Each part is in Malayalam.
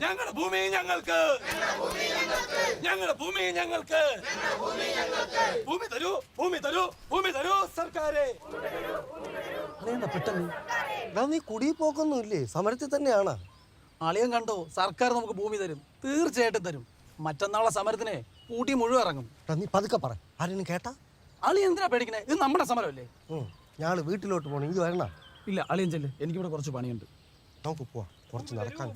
ഞങ്ങളുടെ ഭൂമി ഞങ്ങൾക്ക്, ഞങ്ങളുടെ ഭൂമി ഞങ്ങൾക്ക്. ഭൂമി തരൂ, ഭൂമി തരൂ, ഭൂമി തരൂ സർക്കാരെ. അതെന്താ പെട്ടെന്ന്? എടാ നീ കുടി പോക്കൊന്നും ഇല്ലേ? സമരത്തിൽ തന്നെയാണ്. അളിയൻ കണ്ടോ, സർക്കാർ നമുക്ക് ഭൂമി തരും, തീർച്ചയായിട്ടും തരും. മറ്റന്നാളെ സമരത്തിന് ഊട്ടി മുഴുവൻ ഇറങ്ങും. എടാ നീ പതുക്കെ പറ, ആരെങ്കിലും കേട്ടാ? അളിയൻ എന്തിനാ പേടിക്കണേ? ഇത് നമ്മുടെ സമരമല്ലേ? ഞങ്ങൾ വീട്ടിലോട്ട് പോകണം, ഇനി വരണ. ഇല്ല അളിയൻ ചെല്ല്, എനിക്കിവിടെ കുറച്ച് പണിയുണ്ട്. നമുക്ക് പോവാം, കുറച്ച് നടക്കാൻ.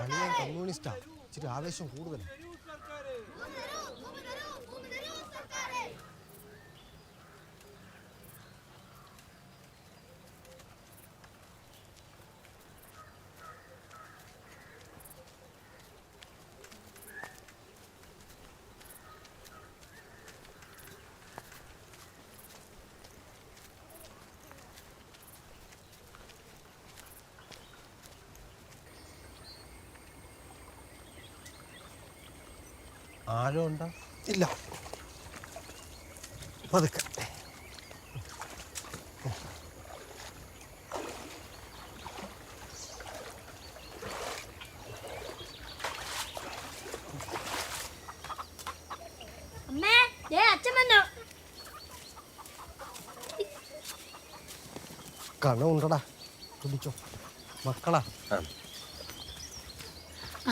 അളിയൻ കമ്മ്യൂണിസ്റ്റാ, ഇച്ചിരി ആവേശം കൂടുതൽ. ആരോ ഉണ്ടോ? ഇല്ല, പതുക്കെ. കണമുണ്ടടാ, കുടിച്ചോ മക്കളാ.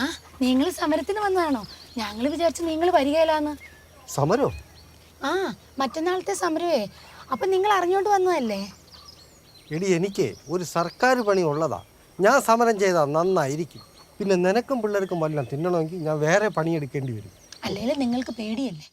ആ നിങ്ങൾ സമരത്തിന് വന്നതാണോ? ഞങ്ങൾ വിചാരിച്ചു നിങ്ങൾ വരികയില്ലാന്ന്. സമരോ? ആ മറ്റന്നാളത്തെ സമരമേ. അപ്പൊ നിങ്ങൾ അറിഞ്ഞോണ്ട് വന്നതല്ലേ? എടി എനിക്ക് ഒരു സർക്കാർ പണി ഉള്ളതാ. ഞാൻ സമരം ചെയ്താൽ നന്നായിരിക്കും. പിന്നെ നിനക്കും പിള്ളേർക്കും വല്ലതും തിന്നണമെങ്കിൽ ഞാൻ വേറെ പണിയെടുക്കേണ്ടി വരും. അല്ലെങ്കിൽ നിങ്ങൾക്ക് പേടിയല്ലേ?